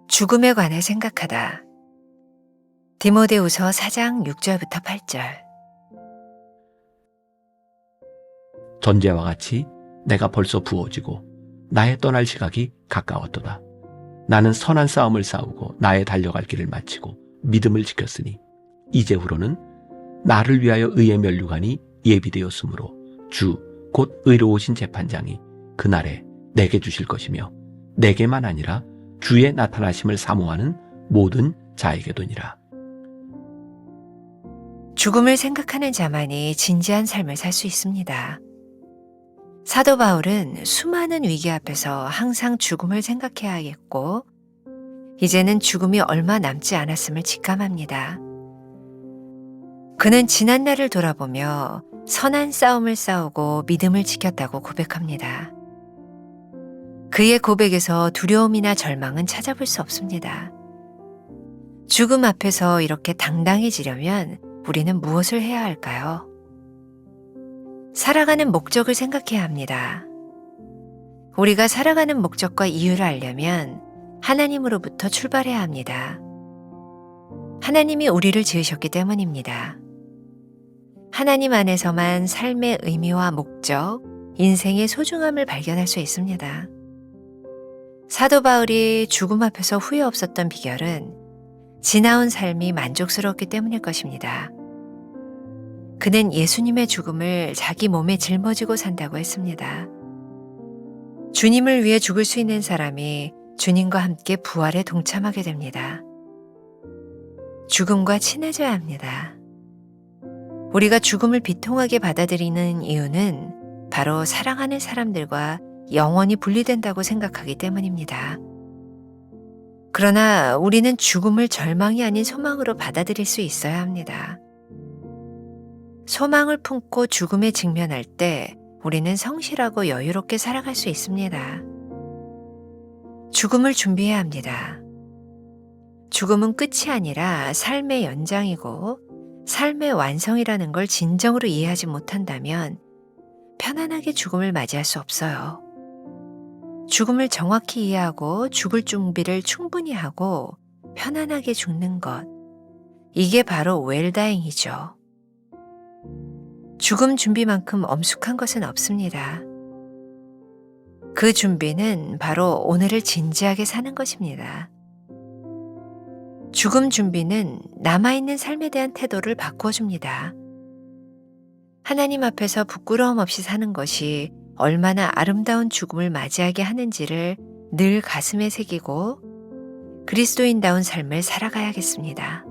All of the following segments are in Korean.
죽음에 관해 생각하다. 디모데후서 4장 6절부터 8절. 전제와 같이 내가 벌써 부어지고 나의 떠날 시각이 가까웠도다. 나는 선한 싸움을 싸우고 나의 달려갈 길을 마치고 믿음을 지켰으니 이제후로는 나를 위하여 의의 면류관이 예비되었으므로 주 곧 의로우신 재판장이 그날에 내게 주실 것이며 내게만 아니라 주의 나타나심을 사모하는 모든 자에게도니라. 죽음을 생각하는 자만이 진지한 삶을 살 수 있습니다. 사도 바울은 수많은 위기 앞에서 항상 죽음을 생각해야겠고 이제는 죽음이 얼마 남지 않았음을 직감합니다. 그는 지난 날을 돌아보며 선한 싸움을 싸우고 믿음을 지켰다고 고백합니다. 그의 고백에서 두려움이나 절망은 찾아볼 수 없습니다. 죽음 앞에서 이렇게 당당해지려면 우리는 무엇을 해야 할까요? 살아가는 목적을 생각해야 합니다. 우리가 살아가는 목적과 이유를 알려면 하나님으로부터 출발해야 합니다. 하나님이 우리를 지으셨기 때문입니다. 하나님 안에서만 삶의 의미와 목적, 인생의 소중함을 발견할 수 있습니다. 사도 바울이 죽음 앞에서 후회 없었던 비결은 지나온 삶이 만족스러웠기 때문일 것입니다. 그는 예수님의 죽음을 자기 몸에 짊어지고 산다고 했습니다. 주님을 위해 죽을 수 있는 사람이 주님과 함께 부활에 동참하게 됩니다. 죽음과 친해져야 합니다. 우리가 죽음을 비통하게 받아들이는 이유는 바로 사랑하는 사람들과 영원히 분리된다고 생각하기 때문입니다. 그러나 우리는 죽음을 절망이 아닌 소망으로 받아들일 수 있어야 합니다. 소망을 품고 죽음에 직면할 때 우리는 성실하고 여유롭게 살아갈 수 있습니다. 죽음을 준비해야 합니다. 죽음은 끝이 아니라 삶의 연장이고 삶의 완성이라는 걸 진정으로 이해하지 못한다면 편안하게 죽음을 맞이할 수 없어요. 죽음을 정확히 이해하고 죽을 준비를 충분히 하고 편안하게 죽는 것, 이게 바로 웰다잉이죠. 죽음 준비만큼 엄숙한 것은 없습니다. 그 준비는 바로 오늘을 진지하게 사는 것입니다. 죽음 준비는 남아있는 삶에 대한 태도를 바꿔줍니다. 하나님 앞에서 부끄러움 없이 사는 것이 얼마나 아름다운 죽음을 맞이하게 하는지를 늘 가슴에 새기고 그리스도인다운 삶을 살아가야겠습니다.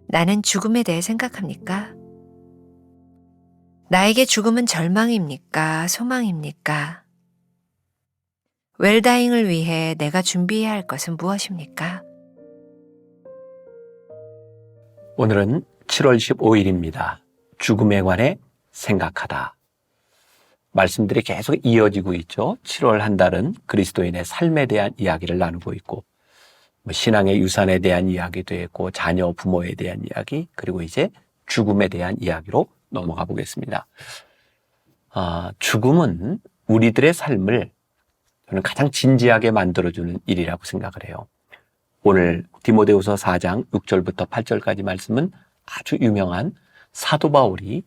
나는 죽음에 대해 생각합니까? 나에게 죽음은 절망입니까? 소망입니까? 웰다잉을 위해 내가 준비해야 할 것은 무엇입니까? 오늘은 7월 15일입니다. 죽음에 관해 생각하다. 말씀들이 계속 이어지고 있죠. 7월 한 달은 그리스도인의 삶에 대한 이야기를 나누고 있고 신앙의 유산에 대한 이야기도 했고 자녀, 부모에 대한 이야기, 그리고 이제 죽음에 대한 이야기로 넘어가 보겠습니다. 죽음은 우리들의 삶을 저는 가장 진지하게 만들어주는 일이라고 생각을 해요. 오늘 디모데후서 4장 6절부터 8절까지 말씀은 아주 유명한 사도 바울이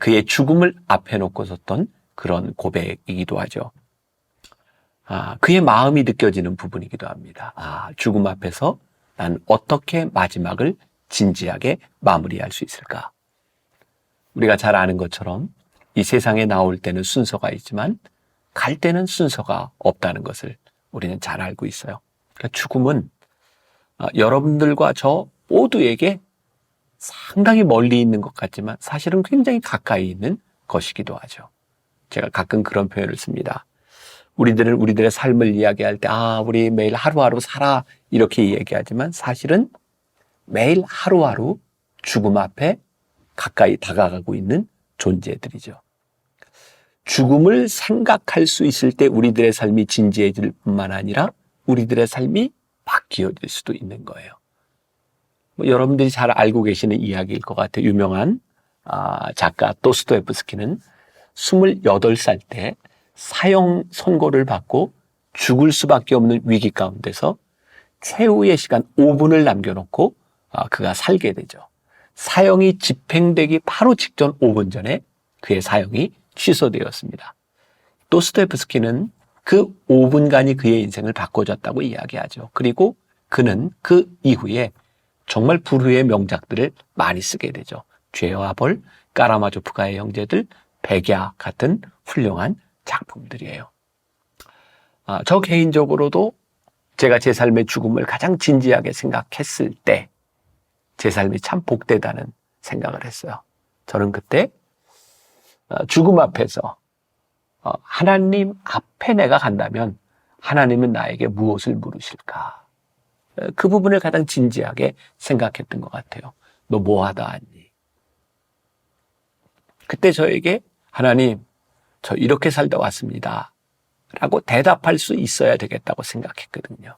그의 죽음을 앞에 놓고 썼던 그런 고백이기도 하죠. 그의 마음이 느껴지는 부분이기도 합니다. 죽음 앞에서 난 어떻게 마지막을 진지하게 마무리할 수 있을까? 우리가 잘 아는 것처럼 이 세상에 나올 때는 순서가 있지만 갈 때는 순서가 없다는 것을 우리는 잘 알고 있어요. 그러니까 죽음은 여러분들과 저 모두에게 상당히 멀리 있는 것 같지만 사실은 굉장히 가까이 있는 것이기도 하죠. 제가 가끔 그런 표현을 씁니다. 우리들은 우리들의 삶을 이야기할 때 우리 매일 하루하루 살아 이렇게 얘기하지만 사실은 매일 하루하루 죽음 앞에 가까이 다가가고 있는 존재들이죠. 죽음을 생각할 수 있을 때 우리들의 삶이 진지해질 뿐만 아니라 우리들의 삶이 막 바뀌어질 수도 있는 거예요. 뭐 여러분들이 잘 알고 계시는 이야기일 것 같아요. 유명한 작가 도스토옙스키는 28살 때 사형 선고를 받고 죽을 수밖에 없는 위기 가운데서 최후의 시간 5분을 남겨놓고 그가 살게 되죠. 사형이 집행되기 바로 직전 5분 전에 그의 사형이 취소되었습니다. 도스토옙스키는 그 5분간이 그의 인생을 바꿔줬다고 이야기하죠. 그리고 그는 그 이후에 정말 불후의 명작들을 많이 쓰게 되죠. 죄와 벌, 까라마조프가의 형제들, 백야 같은 훌륭한 작품들이에요. 저 개인적으로도 제가 제 삶의 죽음을 가장 진지하게 생각했을 때 제 삶이 참 복되다는 생각을 했어요. 저는 그때 죽음 앞에서 하나님 앞에 내가 간다면 하나님은 나에게 무엇을 물으실까? 그 부분을 가장 진지하게 생각했던 것 같아요. 너 뭐 하다 왔니? 그때 저에게 하나님, 저 이렇게 살다 왔습니다. 라고 대답할 수 있어야 되겠다고 생각했거든요.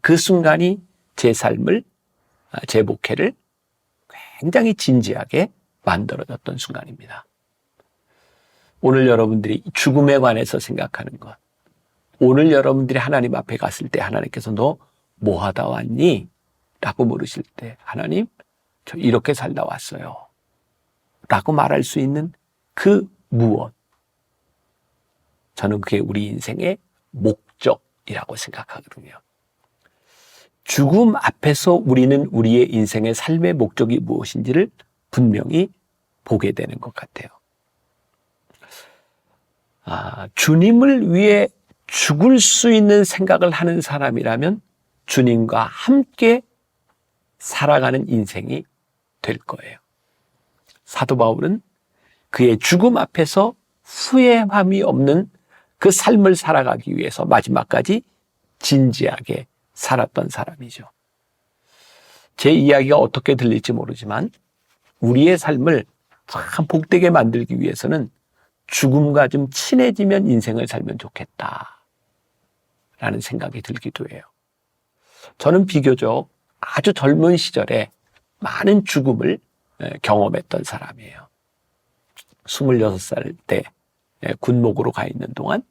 그 순간이 제 삶을, 제 목회를 굉장히 진지하게 만들어졌던 순간입니다. 오늘 여러분들이 죽음에 관해서 생각하는 것, 오늘 여러분들이 하나님 앞에 갔을 때 하나님께서 너 뭐 하다 왔니? 라고 물으실 때 하나님, 저 이렇게 살다 왔어요. 라고 말할 수 있는 그 무엇, 저는 그게 우리 인생의 목적이라고 생각하거든요. 죽음 앞에서 우리는 우리의 인생의 삶의 목적이 무엇인지를 분명히 보게 되는 것 같아요. 주님을 위해 죽을 수 있는 생각을 하는 사람이라면 주님과 함께 살아가는 인생이 될 거예요. 사도 바울은 그의 죽음 앞에서 후회함이 없는 그 삶을 살아가기 위해서 마지막까지 진지하게 살았던 사람이죠. 제 이야기가 어떻게 들릴지 모르지만 우리의 삶을 참 복되게 만들기 위해서는 죽음과 좀 친해지면 인생을 살면 좋겠다 라는 생각이 들기도 해요. 저는 비교적 아주 젊은 시절에 많은 죽음을 경험했던 사람이에요. 26살 때 군목으로 가 있는 동안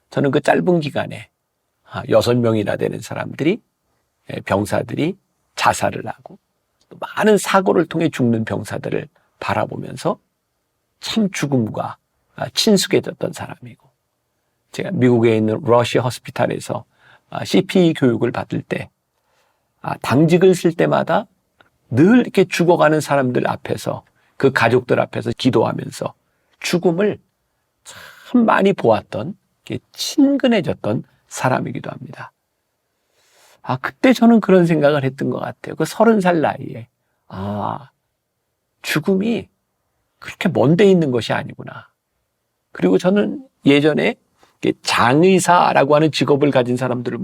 저는 그 짧은 기간에 6명이나 되는 사람들이, 병사들이 자살을 하고 또 많은 사고를 통해 죽는 병사들을 바라보면서 참 죽음과 친숙해졌던 사람이고, 제가 미국에 있는 러시 호스피탈에서 CPE 교육을 받을 때 당직을 쓸 때마다 늘 이렇게 죽어가는 사람들 앞에서, 그 가족들 앞에서 기도하면서 죽음을 참 많이 보았던, 친근해졌던 사람이기도 합니다. 그때 저는 그런 생각을 했던 것 같아요. 그 30살 나이에 죽음이 그렇게 먼 데 있는 것이 아니구나. 그리고 저는 예전에 장의사라고 하는 직업을 가진 사람들을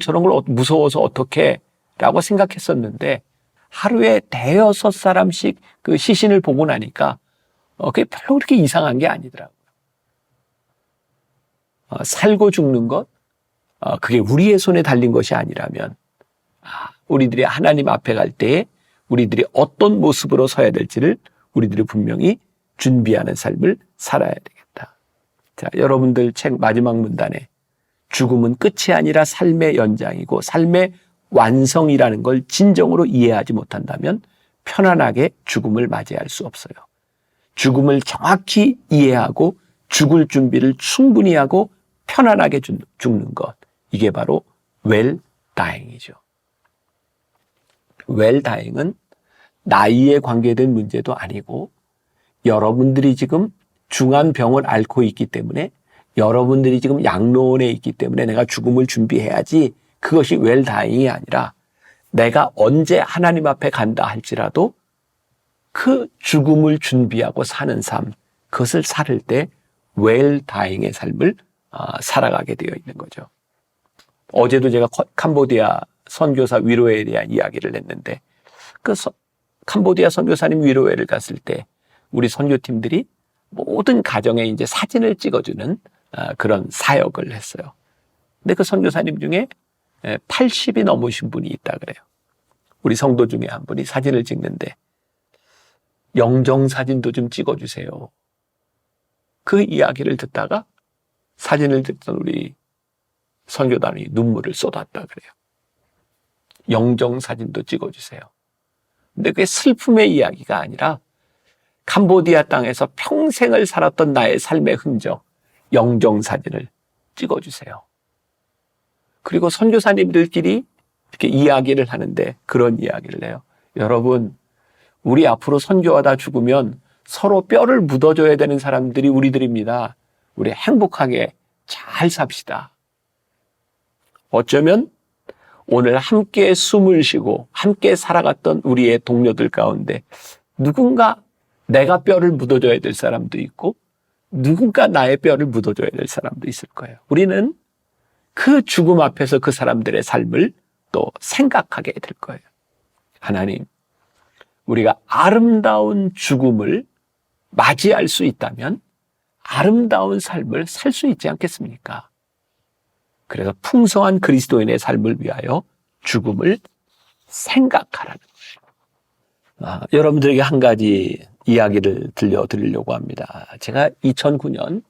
저런 걸 무서워서 어떻게 라고 생각했었는데, 하루에 5-6사람씩 그 시신을 보고 나니까 그게 별로 그렇게 이상한 게 아니더라고요. 살고 죽는 것, 그게 우리의 손에 달린 것이 아니라면 우리들이 하나님 앞에 갈 때에 우리들이 어떤 모습으로 서야 될지를 우리들이 분명히 준비하는 삶을 살아야 되겠다. 자, 여러분들 책 마지막 문단에 죽음은 끝이 아니라 삶의 연장이고 삶의 완성이라는 걸 진정으로 이해하지 못한다면 편안하게 죽음을 맞이할 수 없어요. 죽음을 정확히 이해하고 죽을 준비를 충분히 하고 편안하게 죽는 것, 이게 바로 웰다잉이죠. 웰다잉은 나이에 관계된 문제도 아니고, 여러분들이 지금 중한 병을 앓고 있기 때문에, 여러분들이 지금 양로원에 있기 때문에 내가 죽음을 준비해야지, 그것이 웰다잉이 아니라 내가 언제 하나님 앞에 간다 할지라도 그 죽음을 준비하고 사는 삶, 그것을 살을 때 웰다잉의 삶을 살아가게 되어 있는 거죠. 어제도 제가 캄보디아 선교사 위로회에 대한 이야기를 했는데, 그 캄보디아 선교사님 위로회를 갔을 때 우리 선교팀들이 모든 가정에 이제 사진을 찍어주는 그런 사역을 했어요. 근데 그 선교사님 중에 80이 넘으신 분이 있다 그래요. 우리 성도 중에 한 분이 사진을 찍는데 영정 사진도 좀 찍어주세요. 그 이야기를 듣다가 사진을 찍던 우리 선교단이 눈물을 쏟았다 그래요. 영정 사진도 찍어주세요. 근데 그게 슬픔의 이야기가 아니라 캄보디아 땅에서 평생을 살았던 나의 삶의 흔적, 영정 사진을 찍어주세요. 그리고 선교사님들끼리 이렇게 이야기를 하는데 그런 이야기를 해요. 여러분, 우리 앞으로 선교하다 죽으면 서로 뼈를 묻어줘야 되는 사람들이 우리들입니다. 우리 행복하게 잘 삽시다. 어쩌면 오늘 함께 숨을 쉬고 함께 살아갔던 우리의 동료들 가운데 누군가 내가 뼈를 묻어줘야 될 사람도 있고 누군가 나의 뼈를 묻어줘야 될 사람도 있을 거예요. 우리는 그 죽음 앞에서 그 사람들의 삶을 또 생각하게 될 거예요. 하나님, 우리가 아름다운 죽음을 맞이할 수 있다면 아름다운 삶을 살 수 있지 않겠습니까? 그래서 풍성한 그리스도인의 삶을 위하여 죽음을 생각하라는 거예요. 여러분들에게 한 가지 이야기를 들려드리려고 합니다. 제가 2009년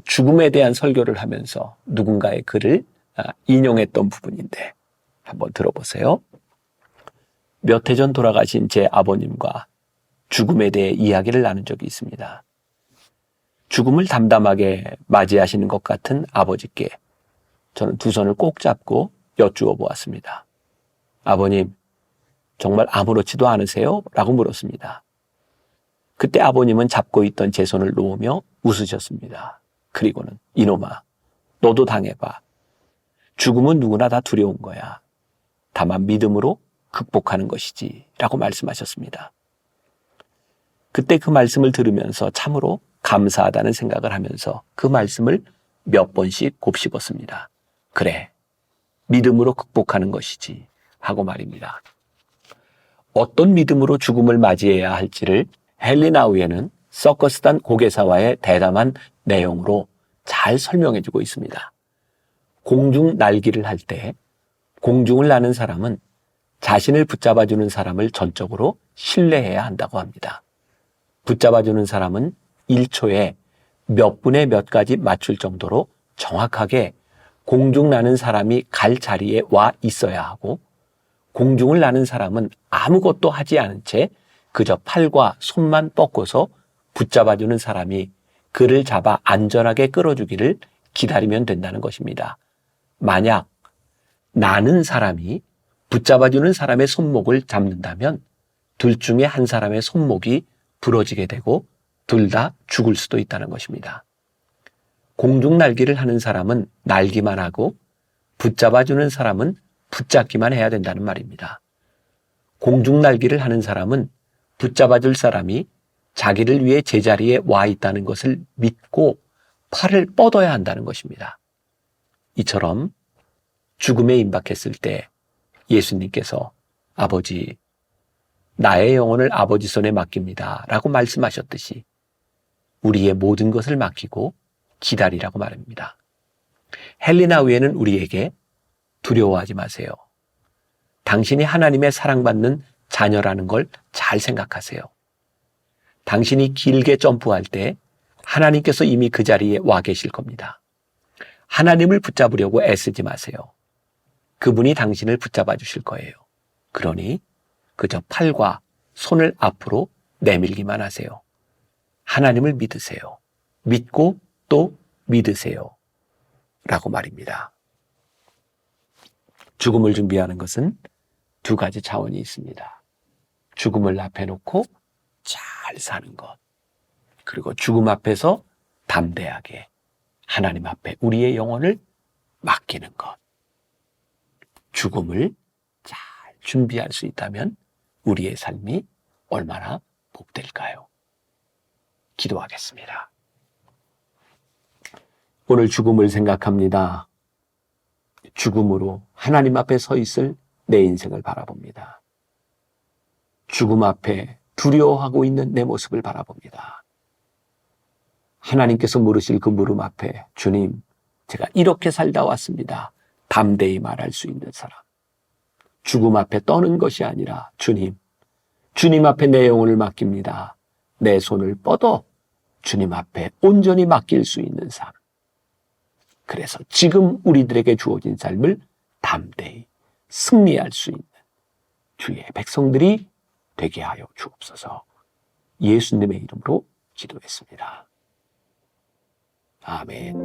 죽음에 대한 설교를 하면서 누군가의 글을 인용했던 부분인데 한번 들어보세요. 몇 해 전 돌아가신 제 아버님과 죽음에 대해 이야기를 나눈 적이 있습니다. 죽음을 담담하게 맞이하시는 것 같은 아버지께 저는 두 손을 꼭 잡고 여쭈어 보았습니다. 아버님, 정말 아무렇지도 않으세요? 라고 물었습니다. 그때 아버님은 잡고 있던 제 손을 놓으며 웃으셨습니다. 그리고는 이놈아, 너도 당해봐. 죽음은 누구나 다 두려운 거야. 다만 믿음으로 극복하는 것이지 라고 말씀하셨습니다. 그때 그 말씀을 들으면서 참으로 감사하다는 생각을 하면서 그 말씀을 몇 번씩 곱씹었습니다. 그래, 믿음으로 극복하는 것이지 하고 말입니다. 어떤 믿음으로 죽음을 맞이해야 할지를 헬리나우에는 서커스단 고개사와의 대담한 내용으로 잘 설명해주고 있습니다. 공중 날기를 할 때 공중을 나는 사람은 자신을 붙잡아주는 사람을 전적으로 신뢰해야 한다고 합니다. 붙잡아주는 사람은 1초에 몇 분에 몇 가지 맞출 정도로 정확하게 공중 나는 사람이 갈 자리에 와 있어야 하고 공중을 나는 사람은 아무것도 하지 않은 채 그저 팔과 손만 뻗고서 붙잡아주는 사람이 그를 잡아 안전하게 끌어주기를 기다리면 된다는 것입니다. 만약 나는 사람이 붙잡아주는 사람의 손목을 잡는다면 둘 중에 한 사람의 손목이 부러지게 되고 둘 다 죽을 수도 있다는 것입니다. 공중 날기를 하는 사람은 날기만 하고 붙잡아주는 사람은 붙잡기만 해야 된다는 말입니다. 공중 날기를 하는 사람은 붙잡아줄 사람이 자기를 위해 제자리에 와 있다는 것을 믿고 팔을 뻗어야 한다는 것입니다. 이처럼 죽음에 임박했을 때 예수님께서 아버지, 나의 영혼을 아버지 손에 맡깁니다 라고 말씀하셨듯이 우리의 모든 것을 맡기고 기다리라고 말합니다. 헬리나우에는 우리에게 두려워하지 마세요. 당신이 하나님의 사랑받는 자녀라는 걸 잘 생각하세요. 당신이 길게 점프할 때 하나님께서 이미 그 자리에 와 계실 겁니다. 하나님을 붙잡으려고 애쓰지 마세요. 그분이 당신을 붙잡아 주실 거예요. 그러니 그저 팔과 손을 앞으로 내밀기만 하세요. 하나님을 믿으세요. 믿고 또 믿으세요. 라고 말입니다. 죽음을 준비하는 것은 두 가지 차원이 있습니다. 죽음을 앞에 놓고 잘 사는 것. 그리고 죽음 앞에서 담대하게 하나님 앞에 우리의 영혼을 맡기는 것. 죽음을 잘 준비할 수 있다면 우리의 삶이 얼마나 복될까요? 기도하겠습니다. 오늘 죽음을 생각합니다. 죽음으로 하나님 앞에 서 있을 내 인생을 바라봅니다. 죽음 앞에 두려워하고 있는 내 모습을 바라봅니다. 하나님께서 물으실 그 물음 앞에 주님, 제가 이렇게 살다 왔습니다. 담대히 말할 수 있는 사람. 죽음 앞에 떠는 것이 아니라 주님 앞에 내 영혼을 맡깁니다. 내 손을 뻗어 주님 앞에 온전히 맡길 수 있는 삶. 그래서 지금 우리들에게 주어진 삶을 담대히 승리할 수 있는 주의 백성들이 되게 하여 주옵소서. 예수님의 이름으로 기도했습니다. 아멘.